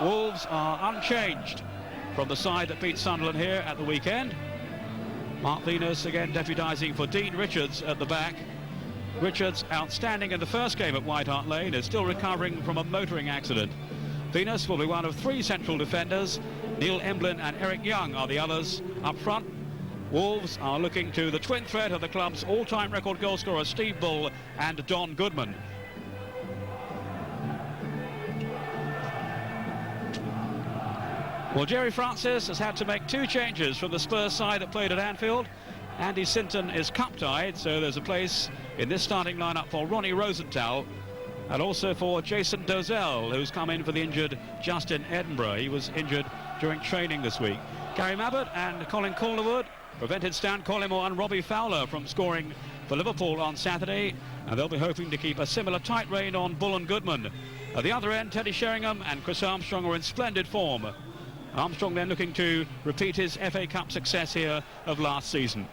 Wolves are unchanged from the side that beat Sunderland here at the weekend. Molineux again deputising for Dean Richards at the back. Richards, outstanding in the first game at White Hart Lane, is still recovering from a motoring accident. Venus will be one of three central defenders. Neil Emblin and Eric Young are the others up front. Wolves are looking to the twin threat of the club's all-time record goalscorer Steve Bull and Don Goodman. Well, Jerry Francis has had to make two changes from the Spurs side that played at Anfield. Andy Sinton is cup-tied, so there's a place in this starting lineup for Ronnie Rosenthal and also for Jason Dozell, who's come in for the injured Justin Edinburgh. He was injured during training this week. Gary Mabbutt and Colin Calderwood prevented Stan Collymore and Robbie Fowler from scoring for Liverpool on Saturday, and they'll be hoping to keep a similar tight rein on Bull and Goodman. At the other end, Teddy Sheringham and Chris Armstrong are in splendid form. Armstrong then looking to repeat his FA Cup success here of last season.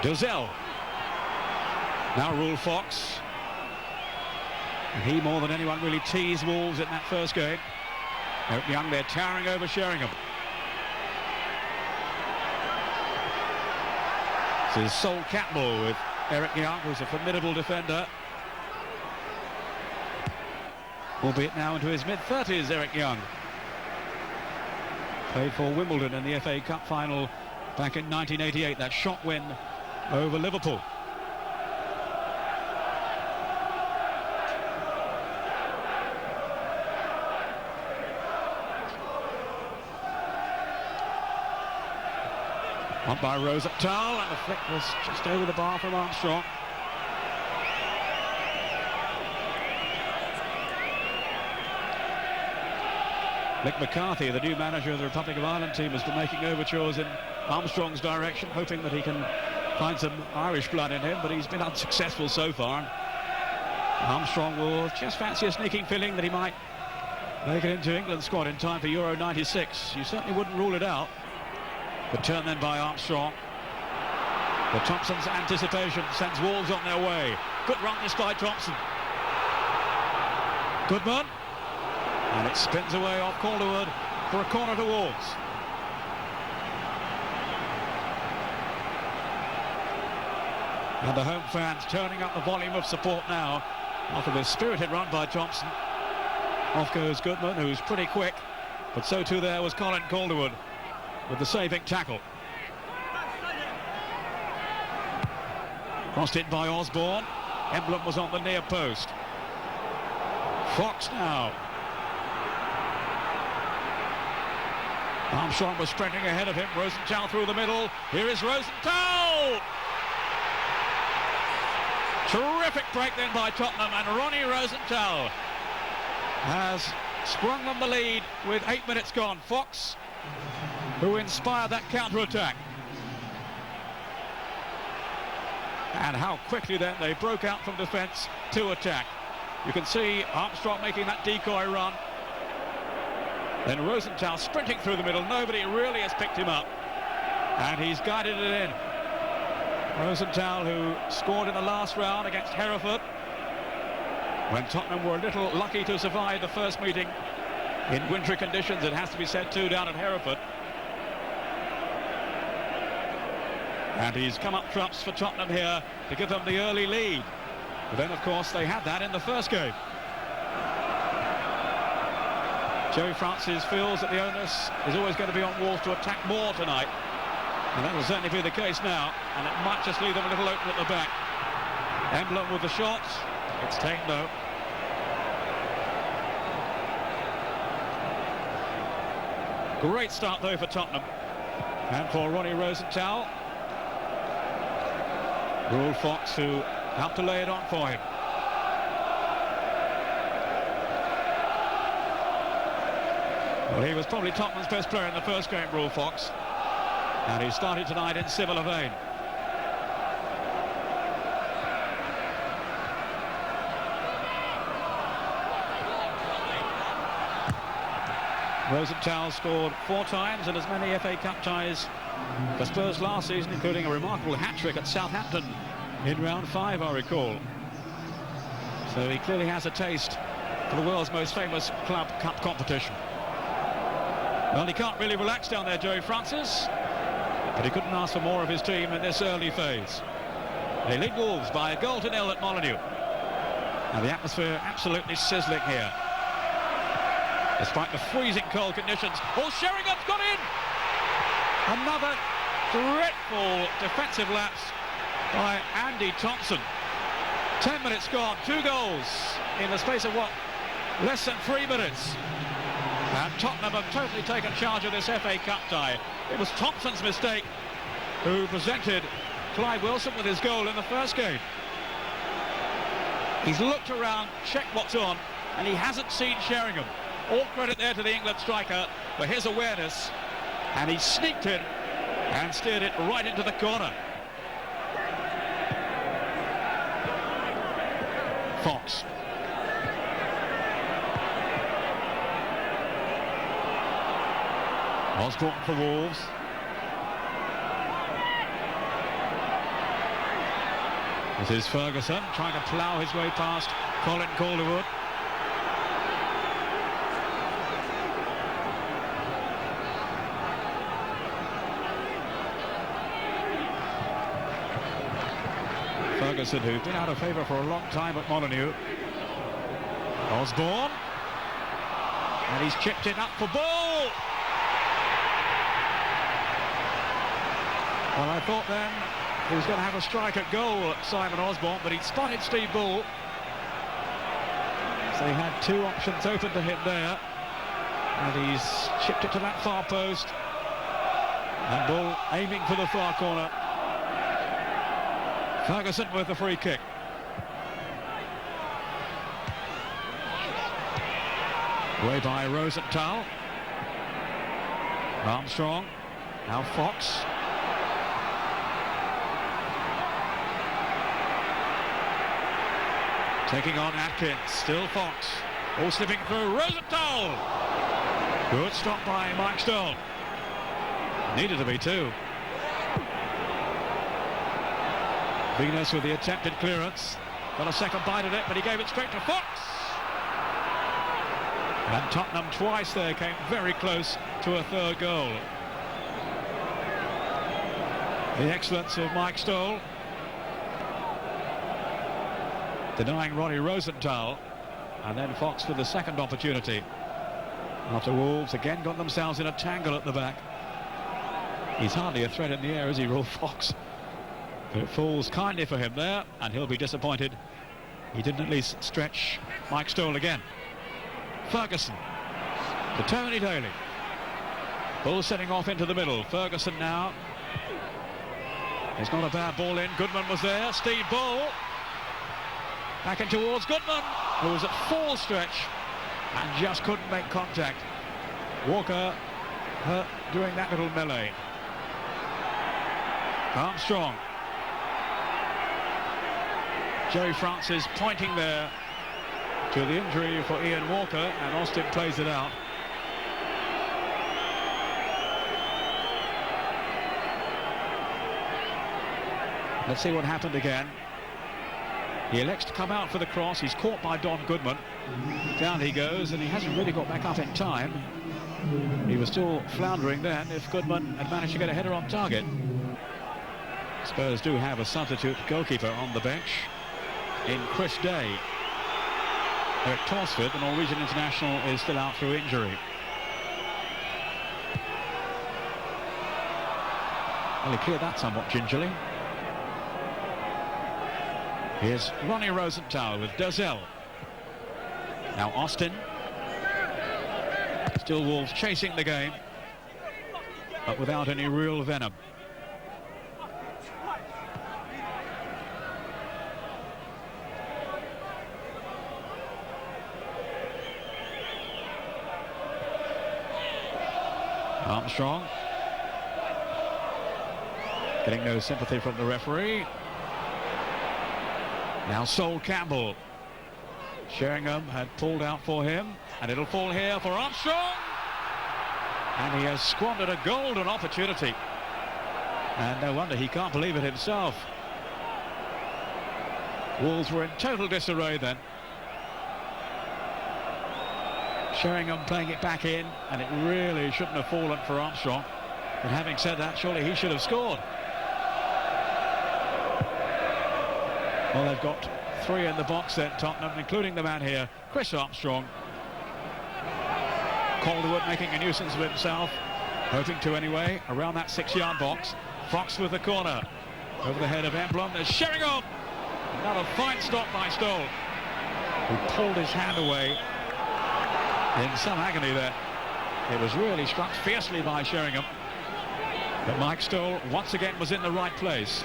Dozell. Now Rule Fox. And he more than anyone really teased Wolves in that first game. Eric Young there towering over Sheringham. This is Sol Campbell with Eric Young, who's a formidable defender. Albeit now into his mid-30s, Eric Young. Played for Wimbledon in the FA Cup final back in 1988, that shock win over Liverpool. On by Rosenthal, and the flick was just over the bar from Armstrong. Mick McCarthy, the new manager of the Republic of Ireland team, has been making overtures in Armstrong's direction, hoping that he can find some Irish blood in him, but he's been unsuccessful so far. Armstrong will just fancy a sneaking feeling that he might make it into England's squad in time for Euro 96. You certainly wouldn't rule it out. The turn then by Armstrong. But Thompson's anticipation sends Wolves on their way. Good run this by Thompson. Goodman. And it spins away off Calderwood for a corner to Wolves. And the home fans turning up the volume of support now after this spirited run by Thompson. Off goes Goodman, who's pretty quick, but so too there was Colin Calderwood with the saving tackle. Crossed in by Osborne. Emblem was on the near post. Fox now. Armstrong was sprinting ahead of him. Rosenthal through the middle. Here is Rosenthal! Terrific break then by Tottenham, and Ronnie Rosenthal has sprung on the lead with 8 minutes gone. Fox, who inspired that counter-attack. And how quickly then they broke out from defence to attack. You can see Armstrong making that decoy run. Then Rosenthal sprinting through the middle. Nobody really has picked him up. And he's guided it in. Rosenthal, who scored in the last round against Hereford, when Tottenham were a little lucky to survive the first meeting in wintry conditions, it has to be said too, down at Hereford. And he's come up trumps for Tottenham here to give them the early lead. But then, of course, they had that in the first game. Jerry Francis feels that the onus is always going to be on Wolves to attack more tonight. And that will certainly be the case now. And it might just leave them a little open at the back. Emblem with the shot. It's taken though. Great start though for Tottenham. And for Ronnie Rosenthal. Rule Fox, who helped to lay it on for him. Well, he was probably Tottenham's best player in the first game, Rule Fox. And he started tonight in similar vein. Rosenthal scored 4 times and as many FA Cup ties for Spurs last season, including a remarkable hat-trick at Southampton in round 5, I recall. So he clearly has a taste for the world's most famous club cup competition. Well, he can't really relax down there, Joey Francis, but he couldn't ask for more of his team in this early phase. They lead Wolves by a 1-0 at Molineux. And the atmosphere absolutely sizzling here, despite the freezing cold conditions. Oh, Sheringham's got in! Another dreadful defensive lapse by Andy Thompson. 10 minutes gone, 2 goals in the space of, what, less than 3 minutes. And Tottenham have totally taken charge of this FA Cup tie. It was Thompson's mistake who presented Clive Wilson with his goal in the first game. He's looked around, checked what's on, and he hasn't seen Sheringham. All credit there to the England striker for his awareness, and he sneaked in and steered it right into the corner. Fox. Osborne for Wolves. This is Ferguson trying to plough his way past Colin Calderwood. Ferguson, who's been out of favour for a long time at Molineux. Osborne. And he's chipped it up for Ball. Well, I thought then he was going to have a strike at goal, Simon Osborne, but he'd spotted Steve Bull. So he had 2 options open to him there. And he's chipped it to that far post. And Bull aiming for the far corner. Ferguson with the free kick. Away by Rosenthal. Armstrong. Now Fox. Taking on Atkins. Still Fox. All slipping through. Rosenthal. Good stop by Mike Stoll. Needed to be 2. Venus with the attempted clearance. Got a second bite at it, but he gave it straight to Fox. And Tottenham twice there came very close to a 3rd goal. The excellence of Mike Stoll. Denying Ronnie Rosenthal. And then Fox with the second opportunity. After Wolves again got themselves in a tangle at the back. He's hardly a threat in the air, is he, Rolf Fox? But it falls kindly for him there, and he'll be disappointed he didn't at least stretch Mike Stoll again. Ferguson to Tony Daly. Bull setting off into the middle. Ferguson now. He's got a bad ball in. Goodman was there. Steve Bull. Back in towards Goodman, who was at full stretch and just couldn't make contact. Walker hurt doing that little melee. Armstrong. Joey Francis pointing there to the injury for Ian Walker, and Austin plays it out. Let's see what happened again. He elects to come out for the cross. He's caught by Don Goodman. Down he goes, and he hasn't really got back up in time. He was still floundering then if Goodman had managed to get a header on target. Spurs do have a substitute goalkeeper on the bench in Chris Day. Eric Torsford, the Norwegian international, is still out through injury. Well, he cleared that somewhat gingerly. Here's Ronnie Rosenthal with Dozell. Now Austin. Still Wolves chasing the game, but without any real venom. Armstrong. Getting no sympathy from the referee. Now Sol Campbell. Sheringham had pulled out for him, and it'll fall here for Armstrong. And he has squandered a golden opportunity. And no wonder he can't believe it himself. Wolves were in total disarray then. Sheringham playing it back in, and it really shouldn't have fallen for Armstrong. But having said that, surely he should have scored. Well, they've got 3 in the box then, Tottenham, including the man here, Chris Armstrong. Calderwood making a nuisance of himself, hoping to anyway, around that 6-yard box. Fox with the corner, over the head of Emblem. There's Sheringham! Another fine stop by Stoll, who pulled his hand away in some agony there. It was really struck fiercely by Sheringham. But Mike Stoll once again was in the right place.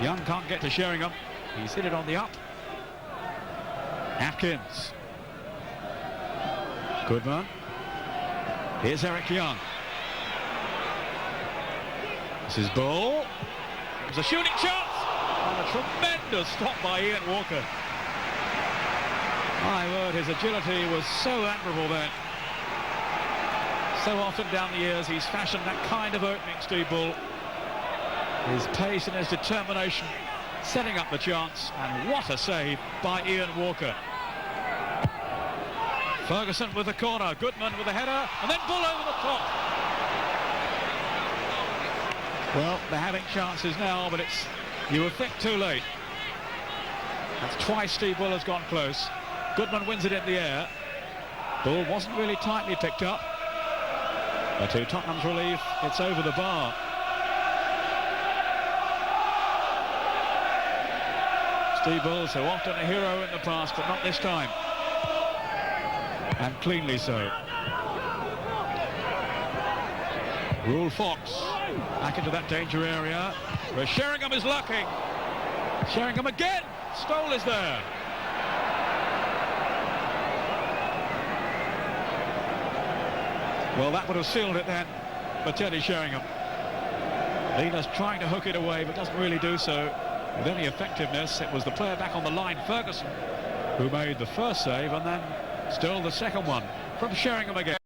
Young can't get to Sheringham. He's hit it on the up. Atkins. Goodman. Here's Eric Young. This is Bull. There's a shooting chance. And a tremendous stop by Ian Walker. My word, his agility was so admirable then. So often down the years he's fashioned that kind of opening, Steve Bull. His pace and his determination setting up the chance, and what a save by Ian Walker. Ferguson with the corner, Goodman with the header, and then Bull over the top. Well, they're having chances now, but it's, you would think, too late. That's twice Steve Bull has gone close. Goodman wins it in the air. Bull wasn't really tightly picked up. But to Tottenham's relief, it's over the bar. Steve Bull, so often a hero in the past, but not this time. And cleanly so. Rule Fox back into that danger area where Sheringham is lurking. Sheringham again. Stoll is there. Well, that would have sealed it then for Teddy Sheringham. Lena's trying to hook it away, but doesn't really do so with any effectiveness. It was the player back on the line, Ferguson, who made the first save, and then still the second one from Sheringham again.